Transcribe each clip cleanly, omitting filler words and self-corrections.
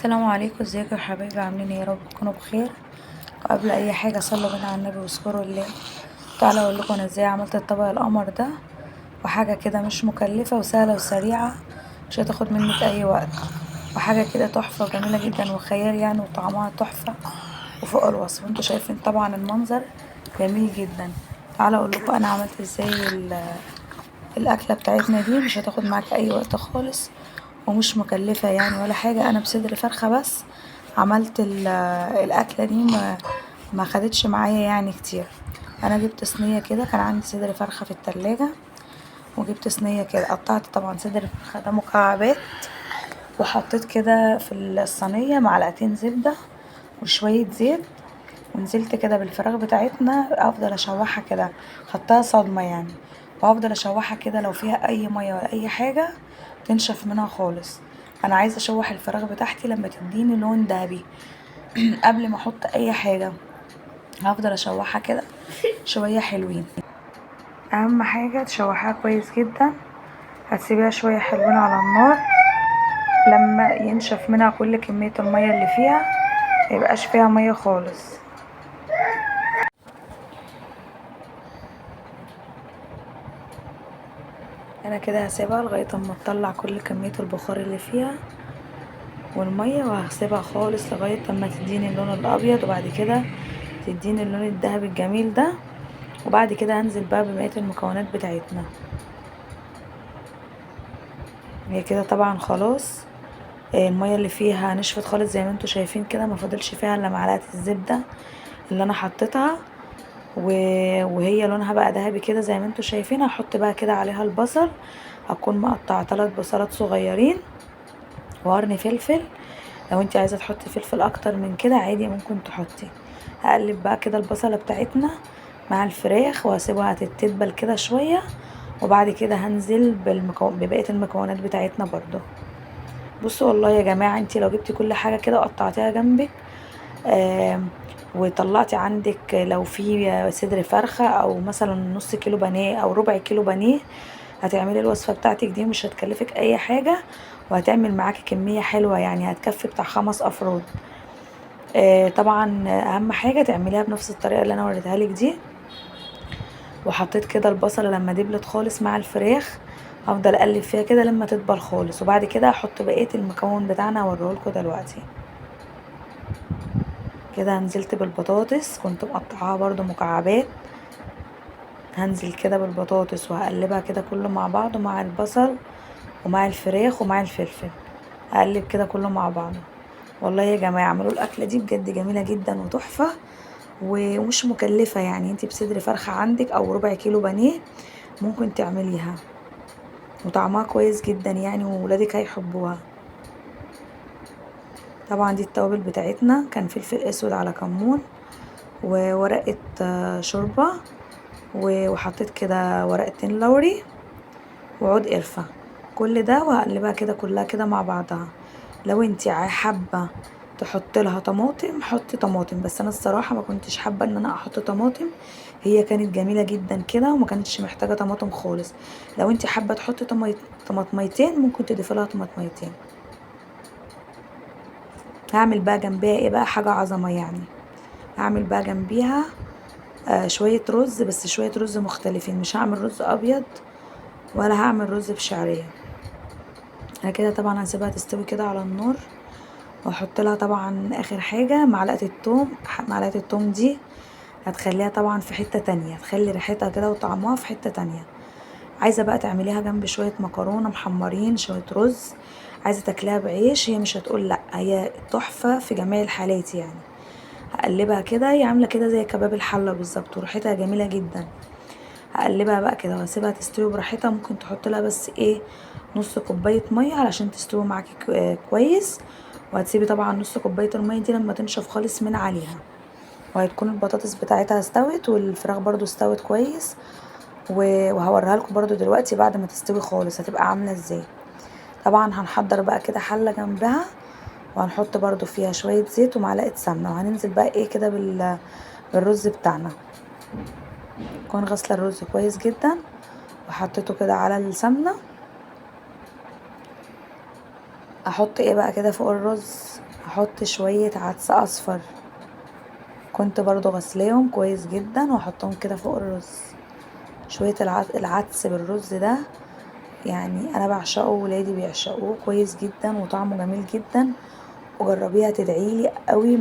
السلام عليكم، ازيكم يا حبايبي؟ عاملين ايه؟ يا رب تكونوا بخير. وقبل اي حاجه صلوا بينا على النبي واذكروا الله. تعالوا اقول لكم انا ازاي عملت الطبق القمر ده، وحاجه كده مش مكلفه وسهله وسريعه، مش هتاخد منك اي وقت، وحاجه كده تحفه وجميله جدا وخيال يعني، وطعمها تحفه وفوق الوصف. انتوا شايفين طبعا المنظر جميل جدا. تعالوا اقول لكم انا عملت ازاي الاكله بتاعتنا دي. مش هتاخد معاك اي وقت خالص، ومش مكلفه يعني ولا حاجه. انا بصدر فرخه بس عملت الاكله دي، ما خدتش معايا يعني كتير. انا جبت صينيه كده، كان عندي صدر فرخه في التلاجة، وجبت صينيه كده، قطعت طبعا صدر الفرخه ده مكعبات، وحطيت كده في الصينيه معلقتين زبده وشويه زيت، ونزلت كده بالفراخ بتاعتنا. افضل اشوحها كده، خدتها صدمة يعني، وافضل اشوحها كده. لو فيها اي مية ولا اي حاجة تنشف منها خالص. انا عايزة اشوح الفراخ بتاعتي لما تديني لون ذهبي قبل ما احط اي حاجة. هفضل اشوحها كده شوية حلوين. اهم حاجة تشوحها كويس جدا، هتسيبيها شوية حلوين على النار لما ينشف منها كل كمية المية اللي فيها، ميبقاش فيها مية خالص. انا كده هسيبها لغايه اما تطلع كل كميه البخار اللي فيها والميه، وهسيبها خالص لغايه اما تديني اللون الابيض، وبعد كده تديني اللون الذهبي الجميل ده. وبعد كده هنزل بقى ببقيه المكونات بتاعتنا. هي كده طبعا خلاص، الميه اللي فيها نشفت خالص زي ما انتوا شايفين كده، ما فاضلش فيها الا معلقه الزبده اللي انا حطيتها، وهي لونها بقى ذهبي كده زي ما انتوا شايفين. هحط بقى كده عليها البصل، هكون مقطعه 3 بصلات صغيرين، وقرن فلفل. لو انت عايزه تحطي فلفل اكتر من كده عادي ممكن تحطي. هقلب بقى كده البصله بتاعتنا مع الفراخ، وهسيبها تتبل كده شويه، وبعد كده هنزل ببقيه المكونات بتاعتنا برضو. بصوا والله يا جماعه، انت لو جبتي كل حاجه كده وقطعتيها جنبك، وطلعتي عندك لو في صدر فرخه او مثلا نص كيلو بانيه او ربع كيلو بانيه، هتعملي الوصفه بتاعتك دي مش هتكلفك اي حاجه، وهتعمل معاكي كميه حلوه يعني، هتكفي بتاع 5 افراد. طبعا اهم حاجه تعمليها بنفس الطريقه اللي انا وريتها لك دي. وحطيت كده البصله لما دبلت خالص مع الفراخ، هفضل اقلب فيها كده لما تدبل خالص، وبعد كده هحط بقيه المكون بتاعنا هوريهولكوا دلوقتي. كده نزلت بالبطاطس، كنت مقطعاها برضو مكعبات. هنزل كده بالبطاطس وهقلبها كده كله مع بعضه، مع البصل ومع الفراخ ومع الفلفل، هقلب كده كله مع بعضه. والله يا جماعه اعملوا الاكله دي بجد جميله جدا وتحفه، ومش مكلفه يعني. انتي بصدر فرخه عندك او ربع كيلو بانيه ممكن تعمليها، وطعمها كويس جدا يعني، وولادك هيحبوها. طبعا دي التوابل بتاعتنا، كان فلفل اسود على كمون وورقه شوربه، وحطيت كده ورقتين لوري وعود قرفة، كل ده وهقلبها كده كلها كده مع بعضها. لو انتي حابة تحط لها طماطم حطي طماطم، بس انا الصراحة ما كنتش حابة ان انا احط طماطم. هي كانت جميلة جدا كده وما كانتش محتاجة طماطم خالص. لو انتي حابة تحطي طماطميتين ممكن تضيفي لها طماطميتين. هعمل بقى جنبها ايه بقى، حاجة عظمة يعني. هعمل بقى جنبيها شوية رز، بس شوية رز مختلفين، مش هعمل رز ابيض ولا هعمل رز بشعرية. انا كده طبعا هسيبها تستوي كده على النار، واحط لها طبعا اخر حاجة معلقة التوم. معلقة التوم دي هتخليها طبعا في حتة تانية، تخلي ريحتها كده وطعمها في حتة تانية. عايزة بقى تعمليها جنب شوية مكرونة محمرين، شوية رز، عايزة تاكليها بعيش، هي مش هتقول لا، هي تحفة في جميع الحالات يعني. هقلبها كده، هي عاملة كده زي كباب الحلة بالظبط، وريحتها جميلة جدا. هقلبها بقى كده واسيبها تستوي براحتها. ممكن تحط لها بس ايه، نص كوبايه ميه علشان تستوي معاكي كويس. وهتسيبي طبعا نص كوبايه الميه دي لما تنشف خالص من عليها، وهتكون البطاطس بتاعتها استوت والفراخ برضو استوت كويس. وهوريها لكم برضو دلوقتي بعد ما تستوي خالص هتبقى عامله ازاي. طبعا هنحضر بقى كده حله جنبها، وهنحط برضو فيها شويه زيت ومعلقه سمنه، وهننزل بقى ايه كده بالرز بتاعنا. كون غسله الرز كويس جدا وحطيته كده على السمنه. احط ايه بقى كده فوق الرز، هحط شوية عدس اصفر كنت برضو غسلاهم كويس جدا، واحطهم كده فوق الرز. شوية العدس بالرز ده يعني انا بعشقه، ولادي بيعشقوه كويس جدا وطعمه جميل جدا. وجربيها تدعيلي قوي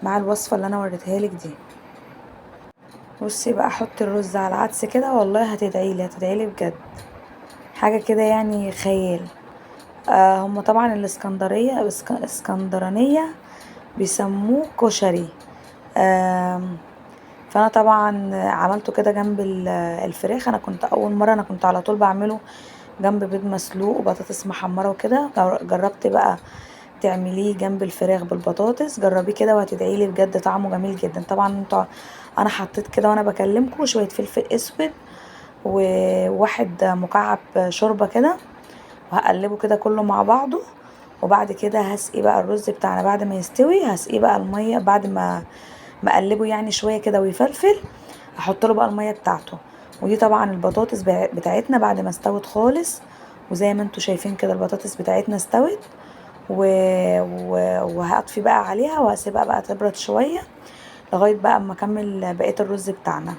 مع الوصفة اللي انا وريتها لك دي. بصي بقى، احط الرز على العدس كده والله هتدعيلي بجد، حاجة كده يعني خيال. هم طبعا الاسكندرانية بيسموه كشري. فانا طبعا عملته كده جنب الفراخ. انا كنت اول مرة انا كنت على طول بعمله جنب بيض مسلوق وبطاطس محمرة وكده. جربت بقى تعمليه جنب الفراخ بالبطاطس، جربيه كده وهتدعيلي بجد، طعمه جميل جدا. طبعا انا حطيت كده وانا بكلمكم شوية فلفل اسود وواحد مكعب شوربة كده، وهقلبه كده كله مع بعضه. وبعد كده هسقي بقى الرز بتاعنا بعد ما يستوي، هسقيه بقى الميه بعد ما اقلبه يعني شويه كده ويفلفل. هحط له بقى الميه بتاعته. ودي طبعا البطاطس بتاعتنا بعد ما استوت خالص، وزي ما انتوا شايفين كده البطاطس بتاعتنا استوت و... وهطفي بقى عليها وهسيبها بقى تبرد شويه لغايه بقى اما اكمل بقيه الرز بتاعنا.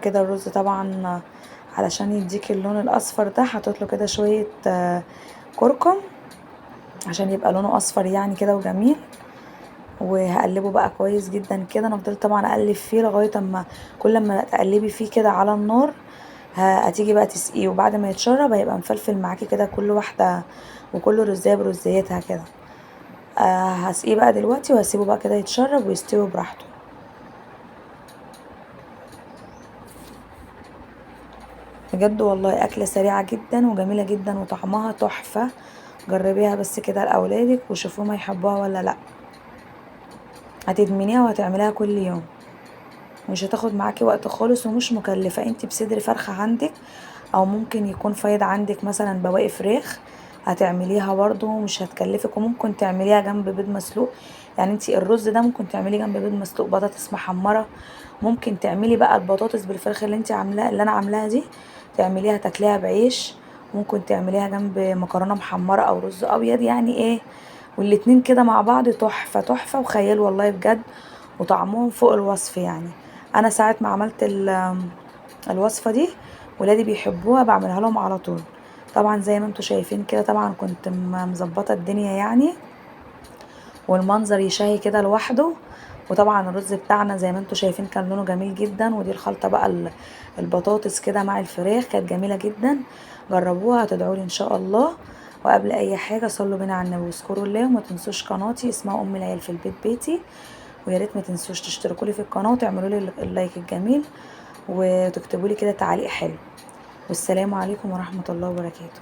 كده الرز طبعا علشان يديك اللون الاصفر ده حطيت له كده شويه كركم عشان يبقى لونه اصفر يعني كده وجميل. وهقلبه بقى كويس جدا كده. انا فضلت طبعا اقلب فيه لغايه اما كل ما تقلبي فيه كده على النار هتيجي بقى تسقيه، وبعد ما يتشرب هيبقى مفلفل معاكي كده كل واحده وكل رزايه برزيتها كده. هسقيه بقى دلوقتي وهسيبه بقى كده يتشرب ويستوي براحته. بجد والله اكله سريعه جدا وجميله جدا وطعمها تحفه. جربيها بس كده لاولادك وشوفوهم هيحبوها ولا لا. هتدمنيها وهتعمليها كل يوم، مش هتاخد معاكي وقت خالص ومش مكلفه. انت بصدر فرخه عندك او ممكن يكون فايض عندك مثلا بواقي فراخ هتعمليها برضو مش هتكلفك. وممكن تعمليها جنب بيض مسلوق. يعني انت الرز ده ممكن تعمليه جنب بيض مسلوق، بطاطس محمره. ممكن تعملي بقى البطاطس بالفراخ اللي انت عاملاها اللي انا عاملاها دي، تعمليها تاكليها بعيش. ممكن تعمليها جنب مكرونه محمره او رز ابيض، يعني ايه. والاتنين كده مع بعض تحفه تحفه وخيال والله بجد، وطعمهم فوق الوصف يعني. انا ساعه ما عملت الوصفه دي ولادي بيحبوها بعملها لهم على طول. طبعا زي ما انتوا شايفين كده طبعا كنت مظبطه الدنيا يعني، والمنظر يشهي كده لوحده. وطبعا الرز بتاعنا زي ما انتوا شايفين كان لونه جميل جدا. ودي الخلطه بقى البطاطس كده مع الفراخ كانت جميله جدا. جربوها هتدعولي ان شاء الله. وقبل اي حاجه صلوا بينا على النبي واذكروا الله، وما تنسوش قناتي اسمها ام العيال في البيت بيتي. ويا ريت ما تنسوش تشتركوا لي في القناه وتعملوا لي اللايك الجميل وتكتبوا لي كده تعليق حلو. والسلام عليكم ورحمه الله وبركاته.